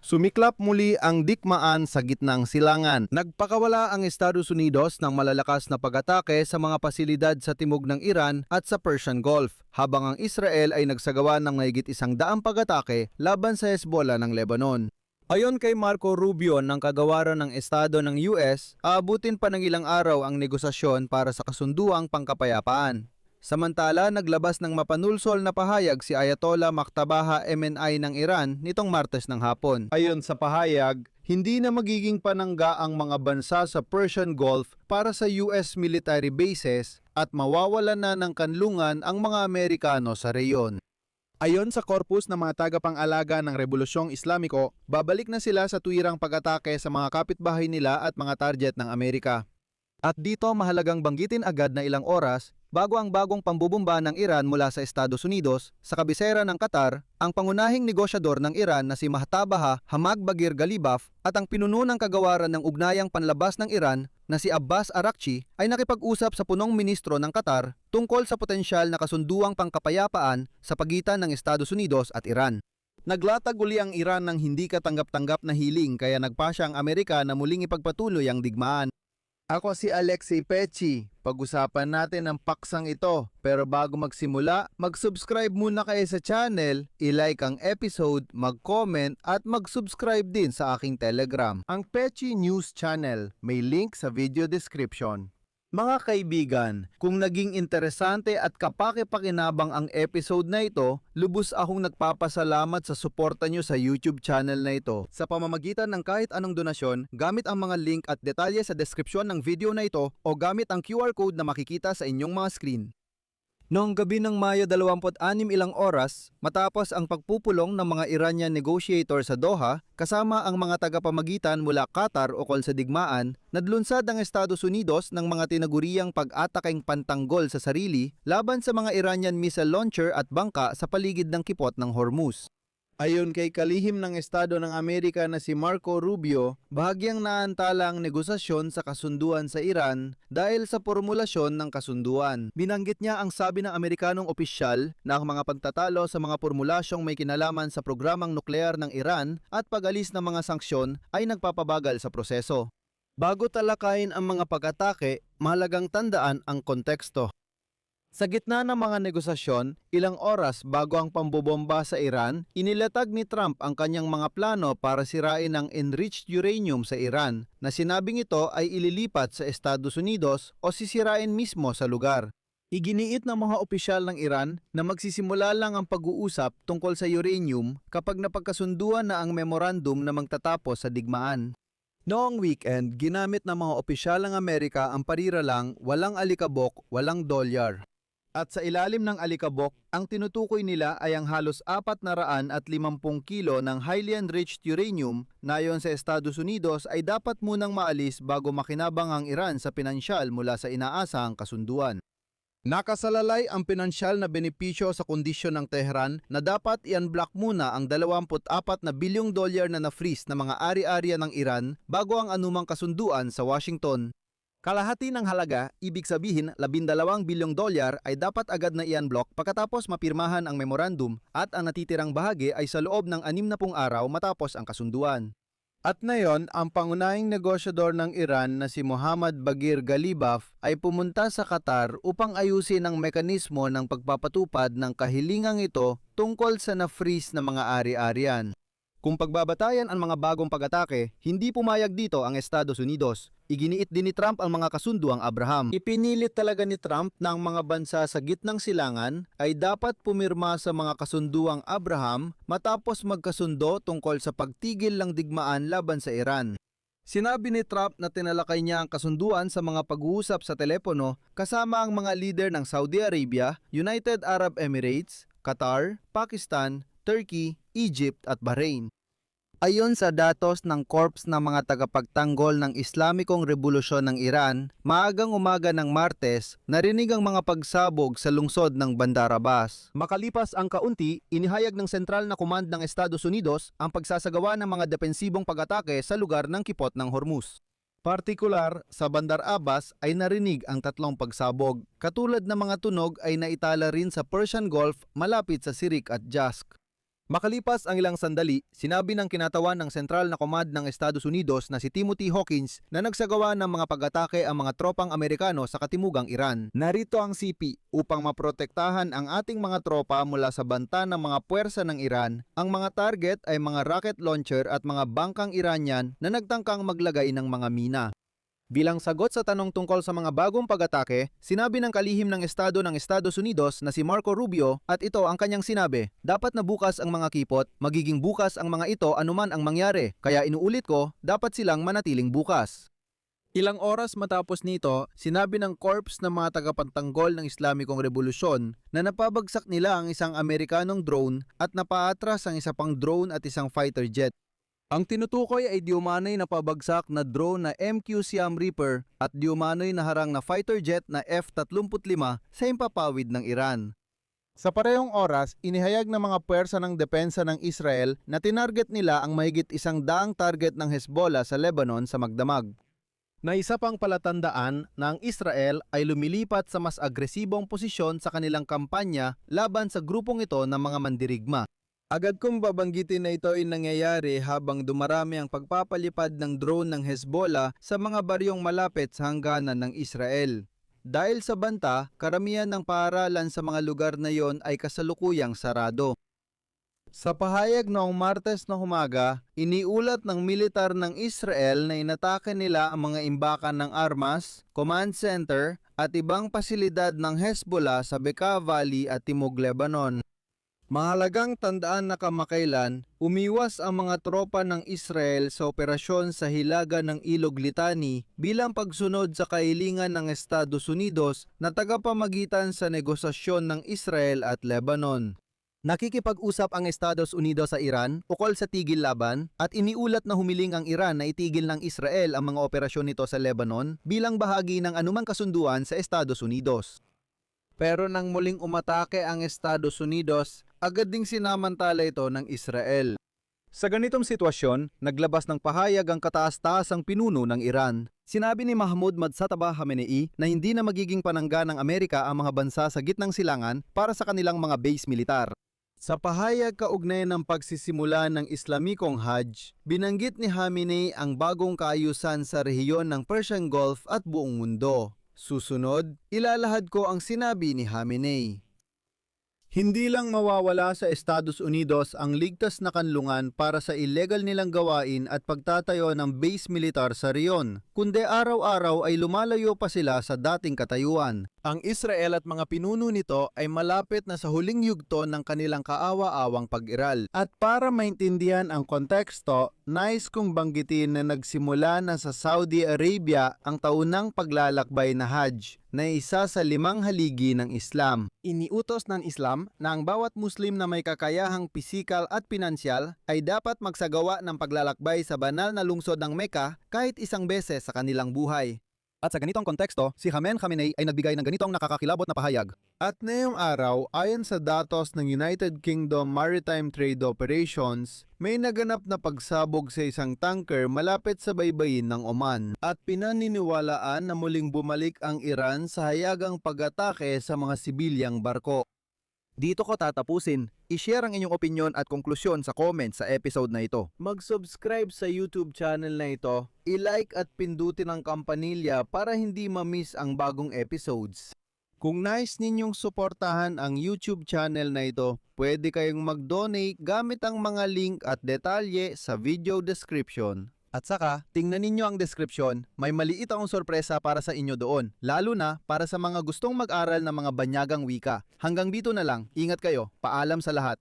Sumiklap muli ang digmaan sa gitnang silangan. Nagpakawala ang Estados Unidos ng malalakas na pag-atake sa mga pasilidad sa timog ng Iran at sa Persian Gulf, habang ang Israel ay nagsagawa ng mahigit 100 pag-atake laban sa Hezbollah ng Lebanon. Ayon kay Marco Rubio ng kagawaran ng Estado ng US, aabutin pa ng ilang araw ang negosasyon para sa kasunduang pangkapayapaan. Samantala, naglabas ng mapanulsol na pahayag si Ayatollah Maktabaha MNI ng Iran nitong Martes ng hapon. Ayon sa pahayag, hindi na magiging panangga ang mga bansa sa Persian Gulf para sa US military bases at mawawalan na ng kanlungan ang mga Amerikano sa reyon. Ayon sa korpus ng mga tagapang-alaga ng Rebolusyong Islamiko, babalik na sila sa tuwirang pag-atake sa mga kapitbahay nila at mga target ng Amerika. At dito mahalagang banggitin agad na ilang oras bago ang bagong pambubumba ng Iran mula sa Estados Unidos, sa kabisera ng Qatar, ang pangunahing negosyador ng Iran na si Mahtabaha Hamad Bagir Ghalibaf at ang pinuno ng kagawaran ng ugnayang panlabas ng Iran na si Abbas Araghchi ay nakipag-usap sa punong ministro ng Qatar tungkol sa potensyal na kasunduang pangkapayapaan sa pagitan ng Estados Unidos at Iran. Naglatag uli ang Iran ng hindi katanggap-tanggap na hiling kaya nagpasya ang Amerika na muling ipagpatuloy ang digmaan. Ako si Alexei Pechi. Pag-usapan natin ang paksang ito. Pero bago magsimula, mag-subscribe muna kayo sa channel, i-like ang episode, mag-comment at mag-subscribe din sa aking Telegram, ang Pechi News Channel. May link sa video description. Mga kaibigan, kung naging interesante at kapaki-pakinabang ang episode na ito, lubos akong nagpapasalamat sa suporta nyo sa YouTube channel na ito. Sa pamamagitan ng kahit anong donasyon, gamit ang mga link at detalye sa description ng video na ito o gamit ang QR code na makikita sa inyong mga screen. Noong gabi ng Mayo 26 ilang oras, matapos ang pagpupulong ng mga Iranian negotiator sa Doha, kasama ang mga tagapamagitan mula Qatar ukol sa digmaan, nadlunsad ang Estados Unidos ng mga tinaguriang pag-atakeng pantanggol sa sarili laban sa mga Iranian missile launcher at bangka sa paligid ng kipot ng Hormuz. Ayon kay kalihim ng Estado ng Amerika na si Marco Rubio, bahagyang naantala ang negosasyon sa kasunduan sa Iran dahil sa formulasyon ng kasunduan. Binanggit niya ang sabi ng Amerikanong opisyal na ang mga pagtatalo sa mga formulasyong may kinalaman sa programang nuklear ng Iran at pag-alis ng mga sanksyon ay nagpapabagal sa proseso. Bago talakayin ang mga pag-atake, mahalagang tandaan ang konteksto. Sa gitna ng mga negosasyon, ilang oras bago ang pambobomba sa Iran, inilatag ni Trump ang kanyang mga plano para sirain ang enriched uranium sa Iran, na sinabing ito ay ililipat sa Estados Unidos o sisirain mismo sa lugar. Iginiit ng mga opisyal ng Iran na magsisimula lang ang pag-uusap tungkol sa uranium kapag napagkasunduan na ang memorandum na magtatapos sa digmaan. Noong weekend, ginamit ng mga opisyal ng Amerika ang parira lang, walang alikabok, walang dolyar. At sa ilalim ng alikabok, ang tinutukoy nila ay ang halos 450 kilo ng highly enriched uranium na ayon sa Estados Unidos ay dapat munang maalis bago makinabang ang Iran sa pinansyal mula sa inaasahang kasunduan. Nakasalalay ang pinansyal na benepisyo sa kondisyon ng Tehran na dapat i-unblock muna ang 24 na bilyong dolyar na na-freeze na mga ari-ariya ng Iran bago ang anumang kasunduan sa Washington. Kalahati ng halaga, ibig sabihin 12 bilyong dolyar ay dapat agad na i-unblock pagkatapos mapirmahan ang memorandum at ang natitirang bahagi ay sa loob ng 60 araw matapos ang kasunduan. At ngayon, ang pangunahing negosyador ng Iran na si Hamad Bagir Ghalibaf ay pumunta sa Qatar upang ayusin ang mekanismo ng pagpapatupad ng kahilingang ito tungkol sa na-freeze na mga ari-arian. Kung pagbabatayan ang mga bagong pag-atake, hindi pumayag dito ang Estados Unidos. Iginiit din ni Trump ang mga kasunduang Abraham. Ipinilit talaga ni Trump na ang mga bansa sa gitnang silangan ay dapat pumirma sa mga kasunduang Abraham matapos magkasundo tungkol sa pagtigil ng digmaan laban sa Iran. Sinabi ni Trump na tinalakay niya ang kasunduan sa mga pag-uusap sa telepono kasama ang mga leader ng Saudi Arabia, United Arab Emirates, Qatar, Pakistan, Turkey, Egypt at Bahrain. Ayon sa datos ng Corps ng mga tagapagtanggol ng Islamikong Revolusyon ng Iran, maagang umaga ng Martes, narinig ang mga pagsabog sa lungsod ng Bandar Abbas. Makalipas ang kaunti, inihayag ng Sentral na Command ng Estados Unidos ang pagsasagawa ng mga depensibong pag-atake sa lugar ng kipot ng Hormuz. Partikular, sa Bandar Abbas ay narinig ang 3 pagsabog. Katulad ng mga tunog ay naitala rin sa Persian Gulf malapit sa Sirik at Jask. Makalipas ang ilang sandali, sinabi ng kinatawan ng Sentral na Command ng Estados Unidos na si Timothy Hawkins na nagsagawa ng mga pag-atake ang mga tropang Amerikano sa katimugang Iran. Narito ang CP upang maprotektahan ang ating mga tropa mula sa banta ng mga puwersa ng Iran. Ang mga target ay mga rocket launcher at mga bangkang Iranian na nagtangkang maglagay ng mga mina. Bilang sagot sa tanong tungkol sa mga bagong pag-atake, sinabi ng kalihim ng Estado ng Estados Unidos na si Marco Rubio at ito ang kanyang sinabi, dapat na bukas ang mga kipot, magiging bukas ang mga ito anuman ang mangyari, kaya inuulit ko, dapat silang manatiling bukas. Ilang oras matapos nito, sinabi ng Corps ng mga tagapagtanggol ng Islamikong Revolusyon na napabagsak nila ang isang Amerikanong drone at napaatras ang isa pang drone at isang fighter jet. Ang tinutukoy ay diumanoy na pabagsak na drone na MQ Siam Reaper at diumanoy na harang na fighter jet na F-35 sa himpapawid ng Iran. Sa parehong oras, inihayag ng mga puwersa ng depensa ng Israel na tinarget nila ang mahigit 100 target ng Hezbollah sa Lebanon sa magdamag. Na isa pang palatandaan na ang Israel ay lumilipat sa mas agresibong posisyon sa kanilang kampanya laban sa grupong ito ng mga mandirigma. Agad kong babanggitin na ito ay nangyayari habang dumarami ang pagpapalipad ng drone ng Hezbollah sa mga baryong malapit sa hangganan ng Israel. Dahil sa banta, karamihan ng paaralan sa mga lugar na iyon ay kasalukuyang sarado. Sa pahayag noong Martes na umaga, iniulat ng militar ng Israel na inatake nila ang mga imbakan ng armas, command center at ibang pasilidad ng Hezbollah sa Bekaa Valley at Timog Lebanon. Mahalagang tandaan na kamakailan, umiwas ang mga tropa ng Israel sa operasyon sa hilaga ng Ilog Litani bilang pagsunod sa kahilingan ng Estados Unidos na tagapamagitan sa negosasyon ng Israel at Lebanon. Nakikipag-usap ang Estados Unidos sa Iran ukol sa tigil laban at iniulat na humiling ang Iran na itigil ng Israel ang mga operasyon nito sa Lebanon bilang bahagi ng anumang kasunduan sa Estados Unidos. Pero nang muling umatake ang Estados Unidos, agad ding sinamantala ito ng Israel. Sa ganitong sitwasyon, naglabas ng pahayag ang kataas-taasang pinuno ng Iran. Sinabi ni Mahmoud Madsataba Khamenei na hindi na magiging panangga ng Amerika ang mga bansa sa gitnang silangan para sa kanilang mga base militar. Sa pahayag kaugnay ng pagsisimula ng Islamikong Hajj, binanggit ni Khamenei ang bagong kaayusan sa rehiyon ng Persian Gulf at buong mundo. Susunod, ilalahad ko ang sinabi ni Khamenei. Hindi lang mawawala sa Estados Unidos ang ligtas na kanlungan para sa illegal nilang gawain at pagtatayo ng base militar sa riyon, kundi araw-araw ay lumalayo pa sila sa dating katayuan. Ang Israel at mga pinuno nito ay malapit na sa huling yugto ng kanilang kaawa-awang pag-iral. At para maintindihan ang konteksto, nais kong banggitin na nagsimula na sa Saudi Arabia ang taunang paglalakbay na Hajj, na isa sa 5 haligi ng Islam. Iniutos ng Islam na ang bawat Muslim na may kakayahang pisikal at pinansyal ay dapat magsagawa ng paglalakbay sa banal na lungsod ng Mecca kahit isang beses sa kanilang buhay. At sa ganitong konteksto, si Khamenei ay nagbigay ng ganitong nakakakilabot na pahayag. At ngayong araw, ayon sa datos ng United Kingdom Maritime Trade Operations, may naganap na pagsabog sa isang tanker malapit sa baybayin ng Oman. At pinaniniwalaan na muling bumalik ang Iran sa hayagang pag-atake sa mga sibilyang barko. Dito ko tatapusin. I-share ang inyong opinyon at konklusyon sa comment sa episode na ito. Mag-subscribe sa YouTube channel na ito, i-like at pindutin ang kampanilya para hindi ma-miss ang bagong episodes. Kung nais ninyong suportahan ang YouTube channel na ito, pwede kayong mag-donate gamit ang mga link at detalye sa video description. At saka, tingnan ninyo ang description, may maliit akong sorpresa para sa inyo doon, lalo na para sa mga gustong mag-aral ng mga banyagang wika. Hanggang dito na lang, ingat kayo, paalam sa lahat.